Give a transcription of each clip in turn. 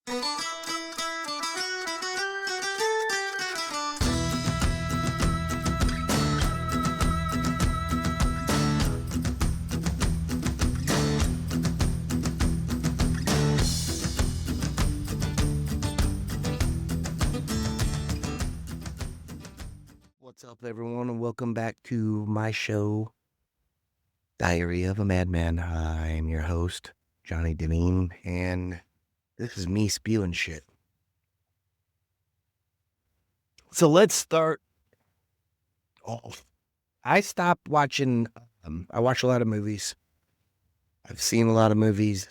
What's up, everyone, and welcome back to my show, Diarrhea of a Madman. I am your host, Johnny Devine, and this is me spewing shit. So let's start off. I stopped watching, I watch a lot of movies. I've seen a lot of movies.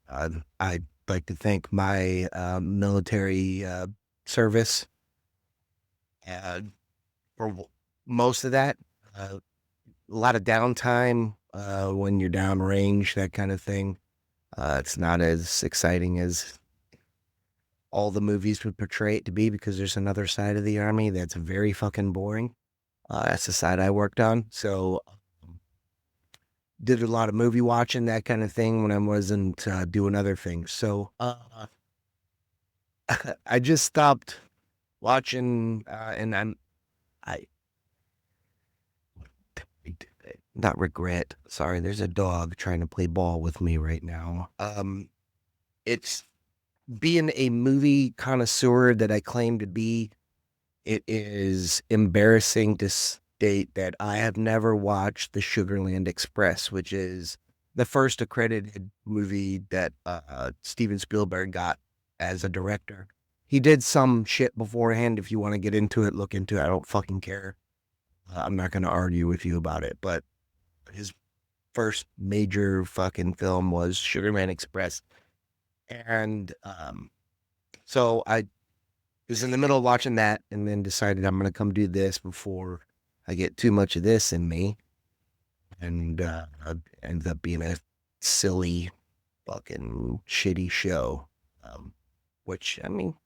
I'd like to thank my military service for most of that. A lot of downtime when you're downrange, that kind of thing. It's not as exciting as all the movies would portray it to be because there's another side of the army that's very fucking boring. That's the side I worked on. So did a lot of movie watching, that kind of thing when I wasn't doing other things. So I just stopped watching and I not regret. Sorry, there's a dog trying to play ball with me right now. It's being a movie connoisseur that I claim to be. It is embarrassing to state that I have never watched the Sugarland Express, which is the first accredited movie that Steven Spielberg got as a director. He did some shit beforehand. If you want to get into it, look into it. I don't fucking care. I'm not going to argue with you about it, but his first major fucking film was Sugarland Express. And so I was in the middle of watching that and then decided I'm going to come do this before I get too much of this in me. And it ended up being a silly, fucking shitty show. Which, I mean,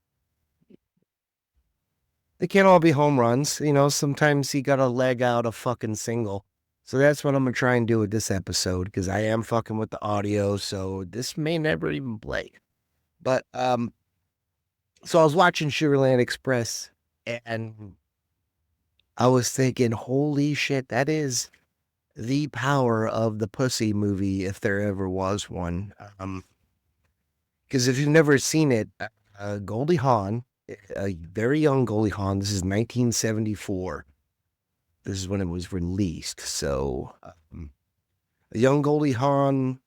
they can't all be home runs. You know, sometimes you got to leg out a fucking single. So that's what I'm going to try and do with this episode because I am fucking with the audio. So this may never even play. But, so I was watching Sugarland Express and I was thinking, holy shit, that is the power of the pussy movie if there ever was one. Because if you've never seen it, Goldie Hawn, a very young Goldie Hawn, this is 1974. This is when it was released. So a young Goldie Hawn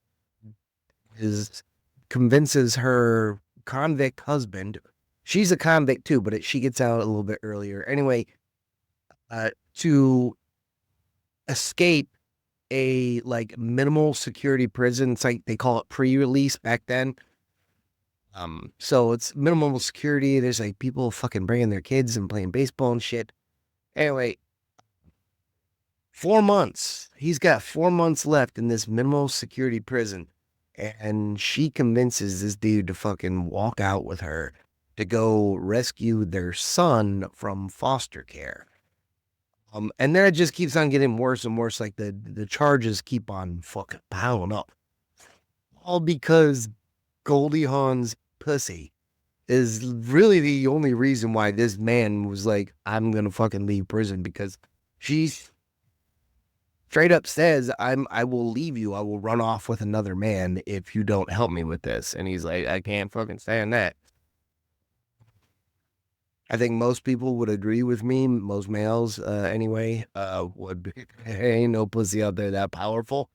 convinces her convict husband. She's a convict too, but she gets out a little bit earlier. Anyway, to escape a like minimal security prison. It's like they call it pre-release back then. So it's minimal security. There's like people fucking bringing their kids and playing baseball and shit. Anyway, 4 months. He's got 4 months left in this minimal security prison. And she convinces this dude to fucking walk out with her to go rescue their son from foster care. And then it just keeps on getting worse and worse. Like the charges keep on fucking piling up. All because Goldie Hawn's pussy is really the only reason why this man was like, I'm going to fucking leave prison, because she straight up says, I will leave you. I will run off with another man if you don't help me with this. And he's like, I can't fucking stand that. I think most people would agree with me, most males anyway, would be, hey, ain't no pussy out there that powerful.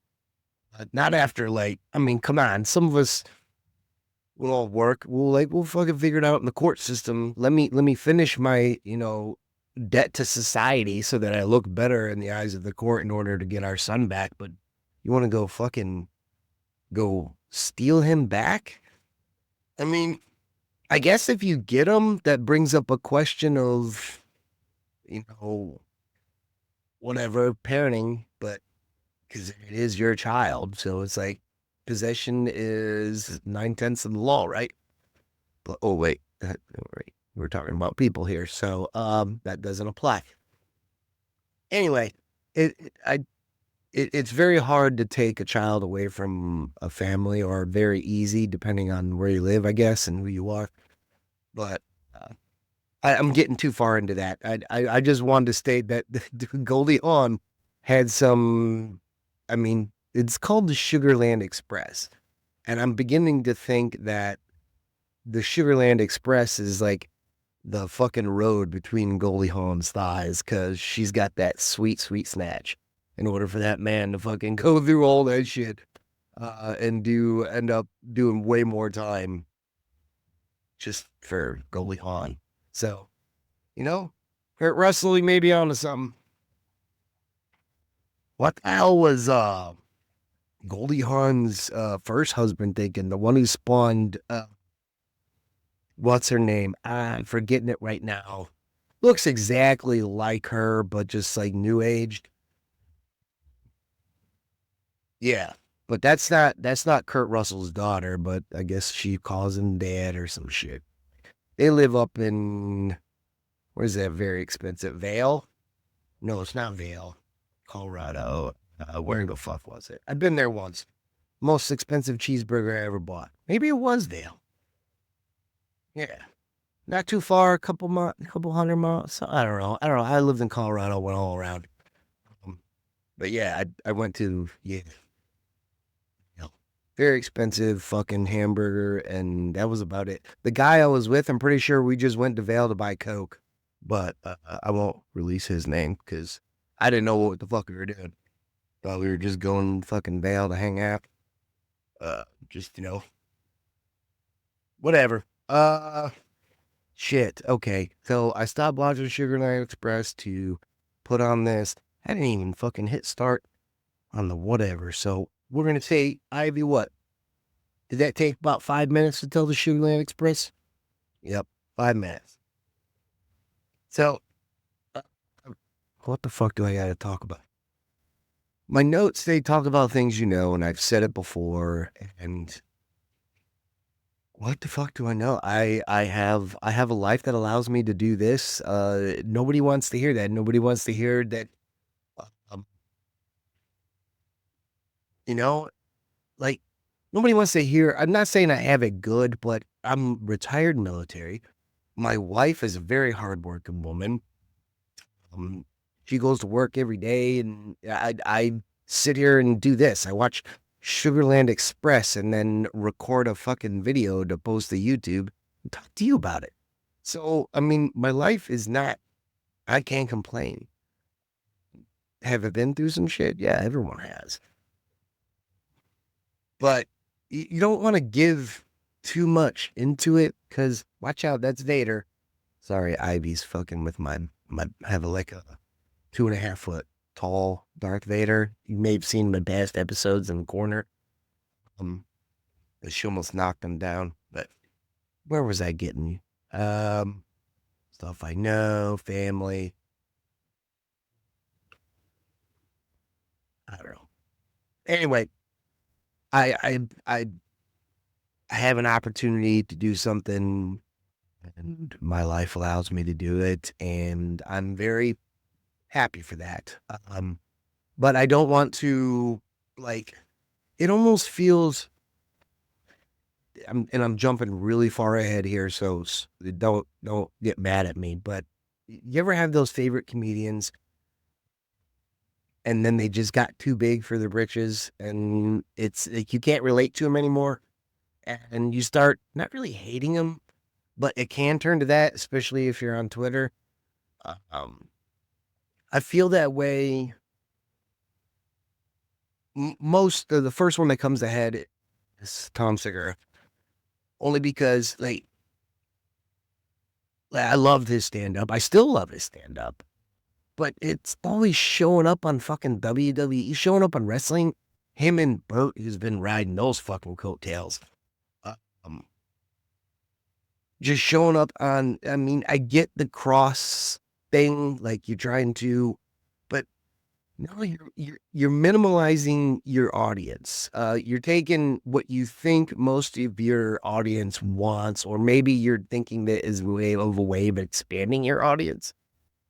Not after, like, I mean, come on, some of us will all work, we'll fucking figure it out in the court system. Let me finish my, debt to society so that I look better in the eyes of the court in order to get our son back. But you want to go steal him back? I mean, I guess if you get him, that brings up a question of, whatever, parenting, but because it is your child. So it's like possession is 9/10 of the law, right? But, oh, wait, right. We're talking about people here. So that doesn't apply. Anyway, it it's very hard to take a child away from a family, or very easy depending on where you live, I guess, and who you are. But uh, I'm getting too far into that. I just wanted to state that Goldie Hawn had some. I mean, it's called the Sugarland Express, and I'm beginning to think that the Sugarland Express is like the fucking road between Goldie Hawn's thighs, because she's got that sweet, sweet snatch. In order for that man to fucking go through all that shit, and end up doing way more time just for Goldie Hawn. So, you know, Kurt Russell, he may be onto something. What the hell was Goldie Hawn's first husband thinking? The one who spawned what's her name? I'm forgetting it right now. Looks exactly like her, but just like new aged. Yeah. But that's not Kurt Russell's daughter, but I guess she calls him dad or some shit. They live up in, where's that very expensive Vale? No, it's not Vale, Colorado. Where the fuck was it? I've been there once. Most expensive cheeseburger I ever bought. Maybe it was Vale. Yeah. Not too far, couple hundred miles. I don't know. I lived in Colorado, went all around. Um, but yeah, I went to, yeah, you know, very expensive fucking hamburger, and that was about it. The guy I was with, I'm pretty sure we just went to Vail to buy Coke, but I won't release his name because I didn't know what the fuck we were doing. Thought we were just going fucking Vail to hang out. Just, whatever. Shit. Okay. So I stopped watching Sugarland Express to put on this. I didn't even fucking hit start on the whatever. So we're gonna say, Ivy, what? Did that take about 5 minutes to tell the Sugarland Express? Yep, 5 minutes. So, uh, what the fuck do I gotta talk about? My notes, they talk about things and I've said it before, and what the fuck do I know? I have a life that allows me to do this. Nobody wants to hear that. Nobody wants to hear that. uh, Um, you know, like nobody wants to hear. I'm not saying I have it good, but I'm retired military. My wife is a very hardworking woman. Um, she goes to work every day, and I sit here and do this. I watch Sugarland Express and then record a fucking video to post to YouTube and talk to you about it. So, I mean, my life is not, I can't complain. Have I been through some shit? Yeah, everyone has. But you don't want to give too much into it, because watch out, that's Vader. Sorry, Ivy's fucking with my have like a 2.5 foot tall Darth Vader. You may have seen my past episodes in the corner. Um, she almost knocked him down. But where was I getting? Um, Stuff I know, family. I don't know. Anyway, I I I I have an opportunity to do something, and my life allows me to do it, and I'm very happy for that. But I don't want to, like, it almost feels, and I'm jumping really far ahead here, so don't get mad at me. But you ever have those favorite comedians, and then they just got too big for their britches, and it's like you can't relate to them anymore, and you start not really hating them, but it can turn to that, especially if you're on Twitter. Um, I feel that way. Most of the first one that comes ahead is Tom Segura, only because I loved his stand up. I still love his stand up, but it's always showing up on fucking WWE, showing up on wrestling. Him and Burt, who's been riding those fucking coattails. Uh, Um, just showing up on, I mean, I get the cross thing, like you're trying to, but no, you're minimalizing your audience. You're taking what you think most of your audience wants, or maybe you're thinking that is a way of expanding your audience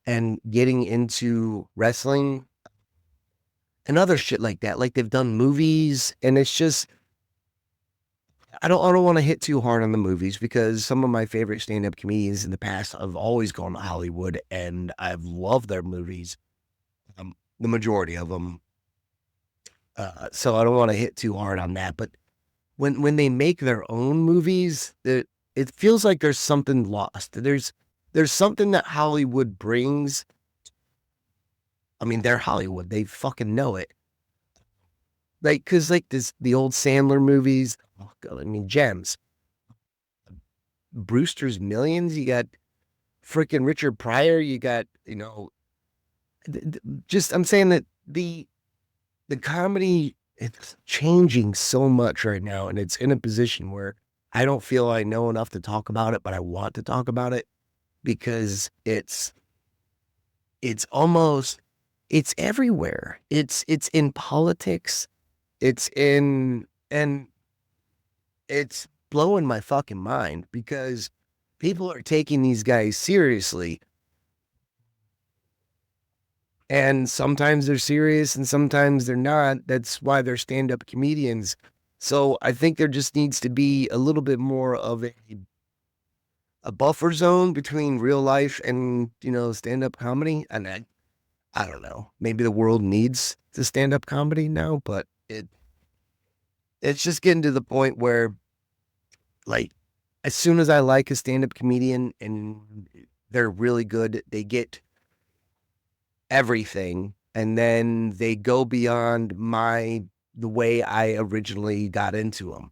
and getting into wrestling. and other shit like that. Like they've done movies, and it's just I don't want to hit too hard on the movies because some of my favorite stand-up comedians in the past have always gone to Hollywood, and I've loved their movies. The majority of them. So I don't want to hit too hard on that. But when they make their own movies, it feels like there's something lost. There's something that Hollywood brings. I mean, they're Hollywood. They fucking know it. Like, cause like the old Sandler movies. Oh God, I mean, gems. Brewster's Millions. You got freaking Richard Pryor. You got just I'm saying that the comedy it's changing so much right now, and it's in a position where I don't feel I know enough to talk about it, but I want to talk about it because it's almost it's everywhere. It's in politics. It's in and it's blowing my fucking mind because people are taking these guys seriously. And sometimes they're serious and sometimes they're not. That's why they're stand-up comedians. So I think there just needs to be a little bit more of a buffer zone between real life and, stand-up comedy. And I don't know. Maybe the world needs the stand-up comedy now, but it's just getting to the point where like as soon as I like a stand-up comedian and they're really good, they get everything and then they go beyond the way I originally got into them.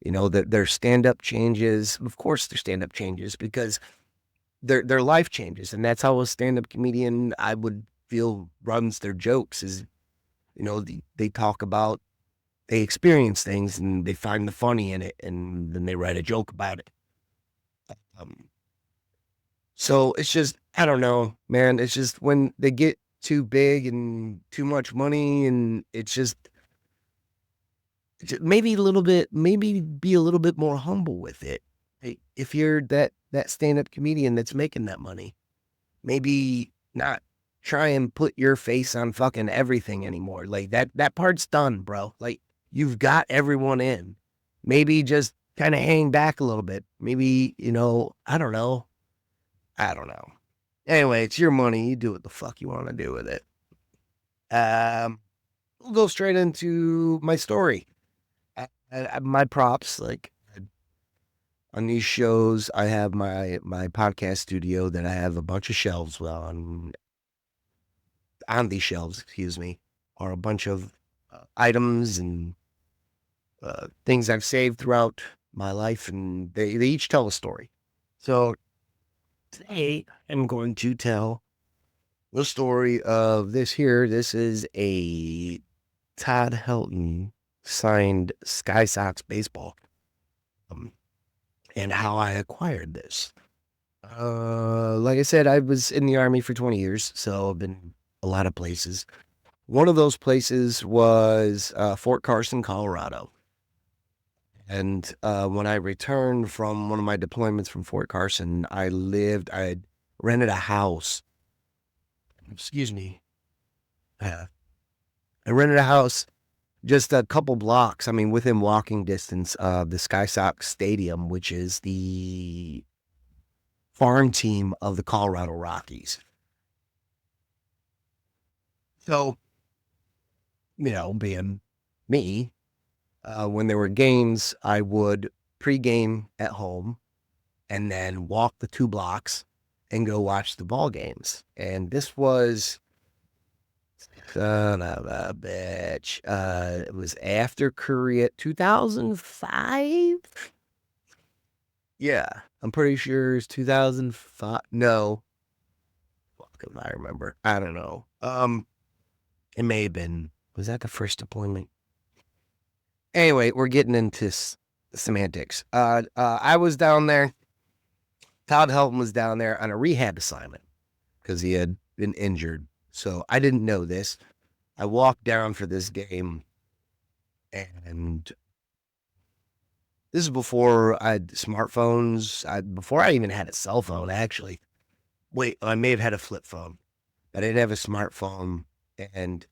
That their stand-up changes. Of course their stand-up changes because their life changes, and that's how a stand-up comedian I would feel runs their jokes is they talk about they experience things and they find the funny in it and then they write a joke about it. Um, so it's just, I don't know, man. It's just when they get too big and too much money and it's just maybe a little bit, maybe be a little bit more humble with it. Hey, if you're that stand-up comedian that's making that money, maybe not try and put your face on fucking everything anymore. Like that part's done, bro. Like you've got everyone in. Maybe just kind of hang back a little bit. Maybe, I don't know. I don't know. Anyway, it's your money. You do what the fuck you want to do with it. We'll go straight into my story. My props, like on these shows, I have my podcast studio that I have a bunch of shelves on these shelves, excuse me, are a bunch of items and things I've saved throughout my life, and they each tell a story. So today I'm going to tell the story of this here. This is a Todd Helton signed Sky Sox baseball, and how I acquired this. Like I said, I was in the Army for 20 years, so I've been a lot of places. One of those places was Fort Carson, Colorado. And when I returned from one of my deployments from Fort Carson, I had rented a house. Excuse me. I rented a house just a couple blocks, I mean, within walking distance of the Sky Sox Stadium, which is the farm team of the Colorado Rockies. So, being me, when there were games, I would pregame at home and then walk the 2 blocks and go watch the ball games. And this was, son of a bitch, it was after Korea, 2005? Yeah, I'm pretty sure it's 2005. No, fuck if I remember. I don't know. It may have been, was that the first deployment? Anyway, we're getting into semantics. I was down there. Todd Helton was down there on a rehab assignment because he had been injured. So I didn't know this. I walked down for this game, and this is before I had smartphones. Before I even had a cell phone, actually. Wait, I may have had a flip phone. I didn't have a smartphone, and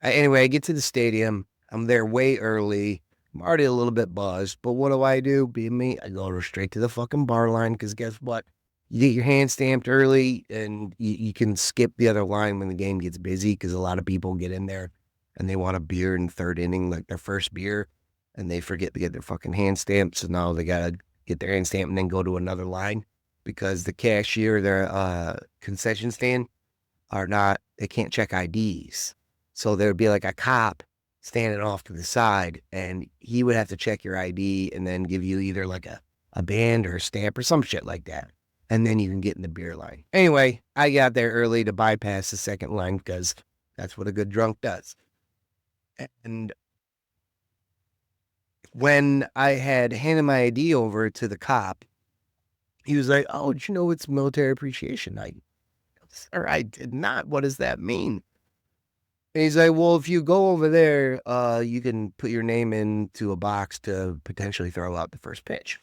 Anyway, I get to the stadium. I'm there way early. I'm already a little bit buzzed, but what do? Being me, I go straight to the fucking bar line because guess what? You get your hand stamped early and you can skip the other line when the game gets busy because a lot of people get in there and they want a beer in the third inning, like their first beer, and they forget to get their fucking hand stamped. So now they got to get their hand stamped and then go to another line because the cashier, their concession stand, are not, they can't check IDs. So there'd be like a cop standing off to the side and he would have to check your ID and then give you either like a band or a stamp or some shit like that. And then you can get in the beer line. Anyway, I got there early to bypass the second line because that's what a good drunk does. And when I had handed my ID over to the cop, he was like, "Oh, did you know it's military appreciation night?" Sir, I did not. What does that mean? And he's like, well, if you go over there, you can put your name into a box to potentially throw out the first pitch.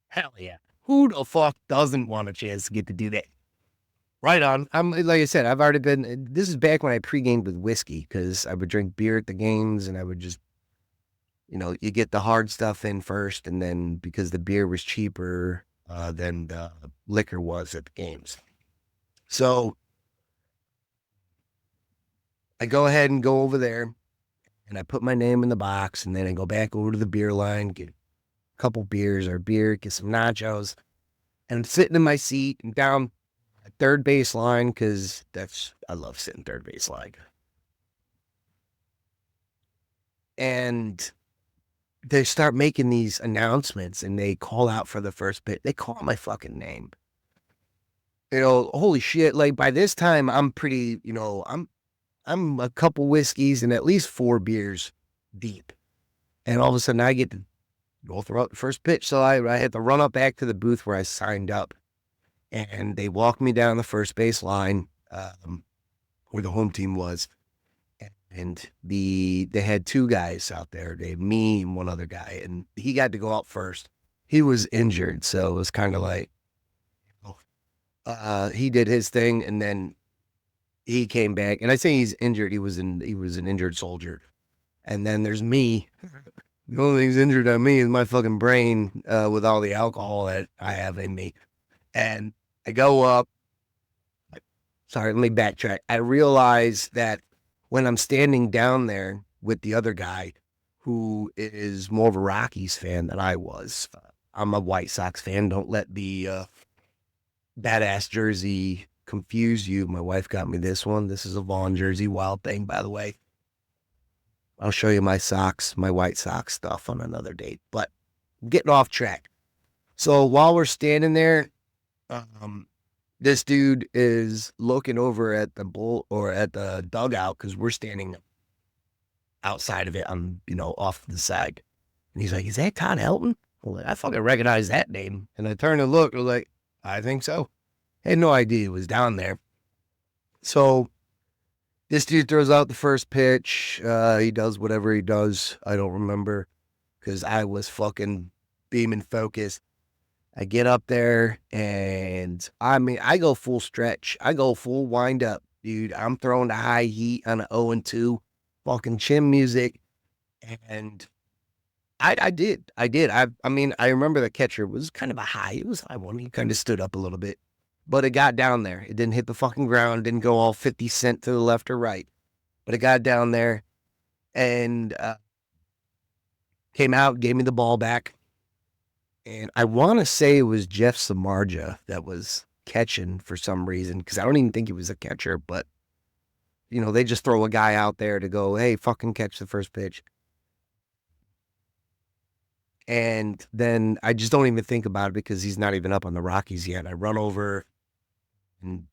Hell yeah. Who the fuck doesn't want a chance to get to do that? Right on. I'm like I said, I've already been. This is back when I pre-gamed with whiskey because I would drink beer at the games and I would just, you get the hard stuff in first, and then because the beer was cheaper than the liquor was at the games, so I go ahead and go over there and I put my name in the box, and then I go back over to the beer line, get a couple beers or beer, get some nachos, and I'm sitting in my seat and down at third base line because I love sitting third base line. And they start making these announcements and they call out for the first pitch. They call my fucking name. Holy shit. Like by this time I'm pretty, I'm a couple whiskeys and at least 4 beers deep. And all of a sudden I get to go throw out the first pitch. So I had to run up back to the booth where I signed up and they walked me down the first base line where the home team was. And they had 2 guys out there. They had me and one other guy, and he got to go out first. He was injured, so it was kind of like he did his thing, and then he came back. And I say he's injured. He was an injured soldier. And then there's me. The only thing's injured on me is my fucking brain with all the alcohol that I have in me. And I go up. Sorry, let me backtrack. I realize that when I'm standing down there with the other guy who is more of a Rockies fan than I was, I'm a White Sox fan. Don't let the badass jersey confuse you. My wife got me this one. This is a Vaughn jersey, wild thing, by the way. I'll show you my socks, my White Sox stuff on another date, but I'm getting off track. So while we're standing there, this dude is looking over at the bull or at the dugout because we're standing outside of it on, off to the side. And he's like, is that Todd Helton? I'm like, I fucking recognize that name. And I turn and look, I'm like, I think so. I had no idea it was down there. So this dude throws out the first pitch. He does whatever he does. I don't remember because I was fucking beaming focused. I get up there and I go full stretch. I go full wind up, dude. I'm throwing the high heat on an 0-2, fucking chin music. And I did. I remember the catcher was kind of a high. It was a high one. He kind of stood up a little bit, but it got down there. It didn't hit the fucking ground. Didn't go all 50 cent to the left or right, but it got down there and came out, gave me the ball back. And I want to say it was Jeff Samardzija that was catching for some reason because I don't even think he was a catcher, but they just throw a guy out there to go, hey, fucking catch the first pitch. And then I just don't even think about it because he's not even up on the Rockies yet. I run over and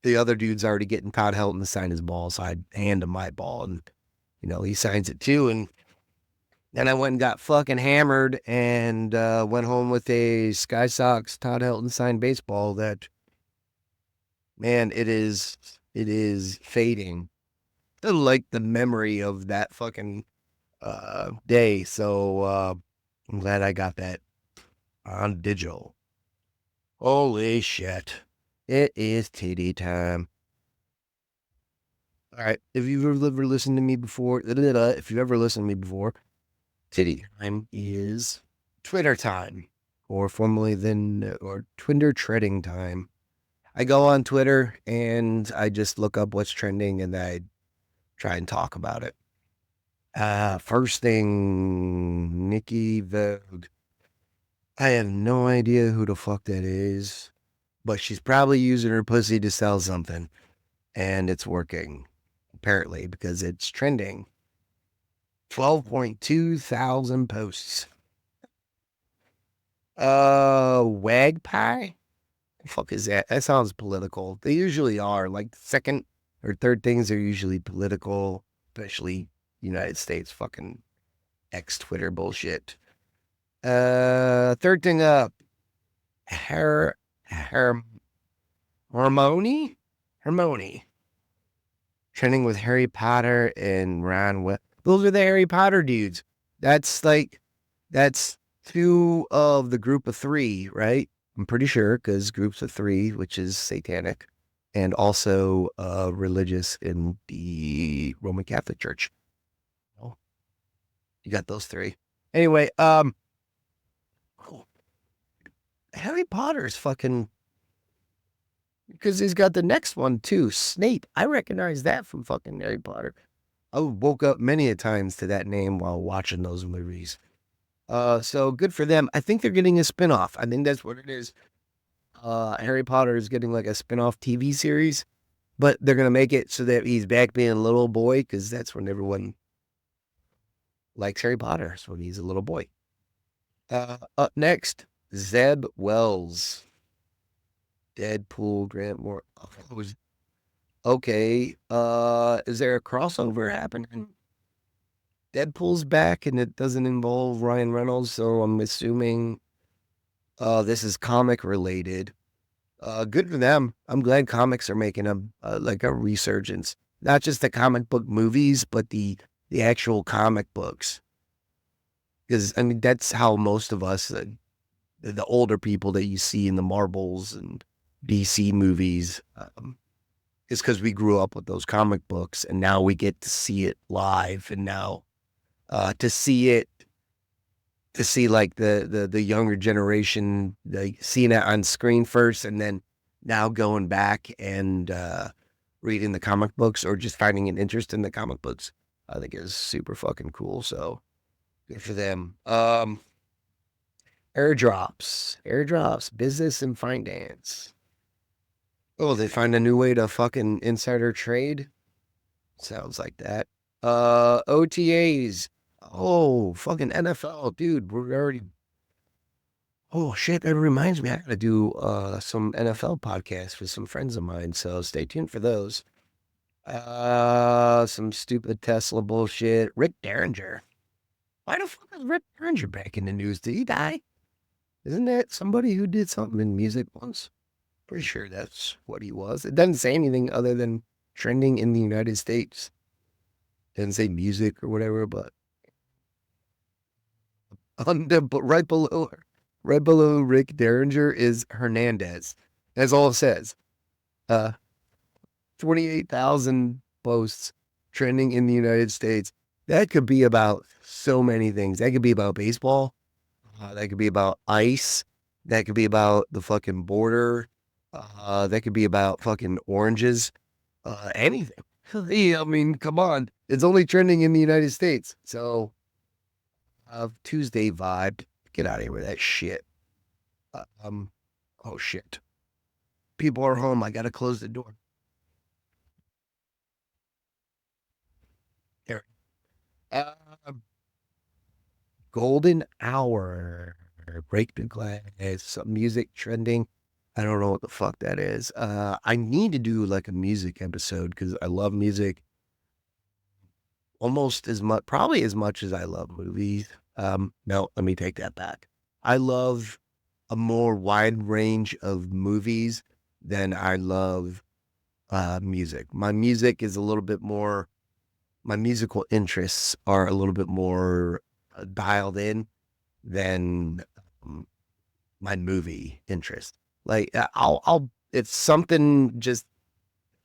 the other dude's already getting Todd Helton to sign his ball. So I hand him my ball and, he signs it too. And then I went and got fucking hammered and went home with a Sky Sox Todd Helton signed baseball that, man, it is fading. I like the memory of that fucking day. So I'm glad I got that on digital. Holy shit. It is titty time. All right. If you've ever listened to me before, if you've ever listened to me before, titty time is Twitter time, or formerly then, or Twitter treading time. I go on Twitter and I just look up what's trending and I try and talk about it. First thing, Nikki Vogue. I have no idea who the fuck that is, but she's probably using her pussy to sell something, and it's working, apparently, because it's trending. 12.2 thousand posts. Wag pie? The fuck is that? That sounds political. They usually are. Like the second or third things are usually political, especially United States fucking ex Twitter bullshit. Third thing up, her, her, Harmony, Harmony, trending with Harry Potter and Ron. Those are the Harry Potter dudes. That's like, that's two of the group of three, right? I'm pretty sure because groups of three, which is satanic, and also religious in the Roman Catholic Church. Oh, you got those three. Anyway, oh, Harry Potter's fucking because he's got the next one too, Snape. I recognize that from fucking Harry Potter. I woke up many a times to that name while watching those movies. So good for them. I think they're getting a spinoff. I think that's what it is. Harry Potter is getting like a spinoff TV series, but they're gonna make it so that he's back being a little boy because that's when everyone likes Harry Potter. So he's a little boy. Up next, Zeb Wells, Deadpool, Grant Moore. Oh, okay. Is there a crossover happening? Deadpool's back and it doesn't involve Ryan Reynolds, so I'm assuming this is comic related. Good for them. I'm glad comics are making a like a resurgence. Not just the comic book movies, but the actual comic books. Because I mean that's how most of us, the older people that you see in the Marvels and DC movies, is because we grew up with those comic books, and now we get to see it live, and now to see it to see like the younger generation like seeing it on screen first and then now going back and reading the comic books or just finding an interest in the comic books, I think is super fucking cool. So good for them. Airdrops, business and finance. Oh, they find a new way to fucking insider trade. Sounds like that. OTAs. Oh, fucking NFL, dude. We're already. Oh shit, that reminds me. I gotta do some NFL podcasts with some friends of mine. So stay tuned for those. Some stupid Tesla bullshit. Rick Derringer. Why the fuck is Rick Derringer back in the news? Did he die? Isn't that somebody who did something in music once? Pretty sure that's what he was. It doesn't say anything other than trending in the United States. It doesn't say music or whatever, but on the but right below Rick Derringer is Hernandez. That's all it says. Uh 28,000 posts trending in the United States. That could be about so many things. That could be about baseball. That could be about ice. That could be about the fucking border. That could be about fucking oranges. Anything. Yeah, I mean, come on. It's only trending in the United States. So, Tuesday vibe. Get out of here with that shit. Um, oh shit. People are home. I gotta close the door. There. Um, Golden hour. Break the glass. Some music trending. I don't know what the fuck that is. I need to do like a music episode because I love music almost as much, probably as much as I love movies. No, let me take that back. I love a more wide range of movies than I love music. My music is a little bit more, my musical interests are a little bit more dialed in than um, my movie interest. Like it's something just,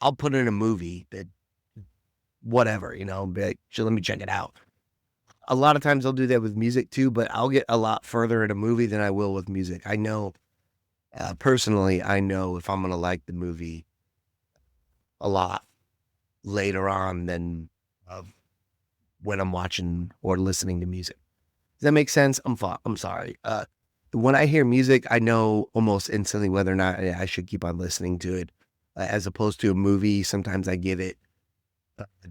I'll put in a movie that whatever, be like, "So let me check it out." A lot of times I'll do that with music too, but I'll get a lot further in a movie than I will with music. I know, personally, I know if I'm gonna like the movie a lot later on than uh, when I'm watching or listening to music. Does that make sense? I'm sorry. When I hear music, I know almost instantly whether or not I should keep on listening to it, as opposed to a movie. Sometimes I give it,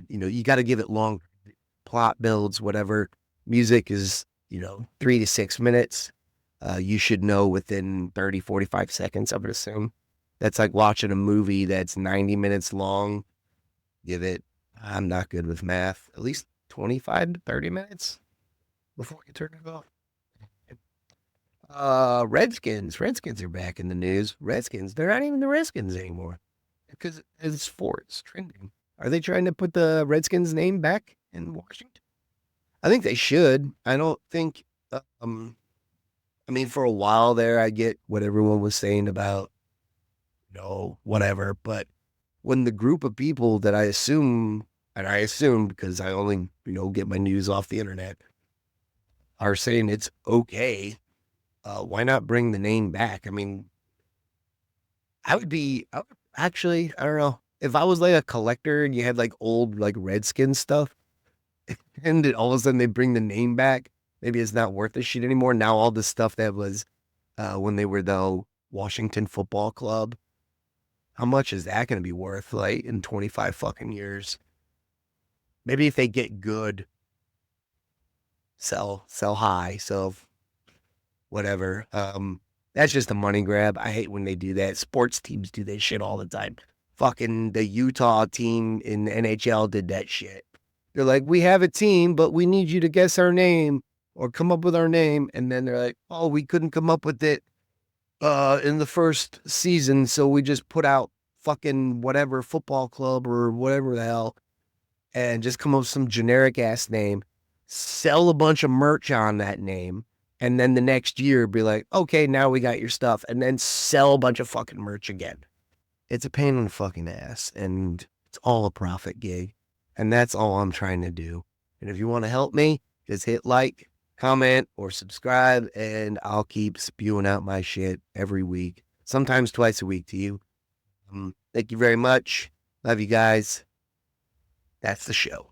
you got to give it long plot builds, whatever. Music is, 3 to 6 minutes. You should know within 30, 45 seconds, I would assume. That's like watching a movie that's 90 minutes long. Give it, I'm not good with math, at least 25 to 30 minutes before you turn it off. Redskins. Redskins are back in the news. Redskins, they're not even the Redskins anymore because it's sports trending. Are they trying to put the Redskins name back in Washington? I think they should. I don't think, I mean, for a while there, I get what everyone was saying about, whatever. But when the group of people that and I assume because I only, get my news off the internet, are saying it's okay, why not bring the name back? I mean, actually, I don't know. If I was like a collector and you had like old like Redskin stuff, and then all of a sudden they bring the name back, maybe it's not worth the shit anymore. Now all the stuff that was when they were the Washington Football Club, how much is that going to be worth like in 25 fucking years? Maybe if they get good, sell high, so whatever. That's just a money grab. I hate when they do that. Sports teams do that shit all the time. Fucking the Utah team in the NHL did that shit. They're like, we have a team, but we need you to guess our name or come up with our name. And then they're like, oh, we couldn't come up with it in the first season, so we just put out fucking whatever football club or whatever the hell and just come up with some generic ass name, sell a bunch of merch on that name, and then the next year be like, okay, now we got your stuff, and then sell a bunch of fucking merch again. It's a pain in the fucking ass, and it's all a profit gig. And that's all I'm trying to do. And if you want to help me, just hit like, comment, or subscribe, and I'll keep spewing out my shit every week, sometimes twice a week to you. Thank you very much. Love you guys. That's the show.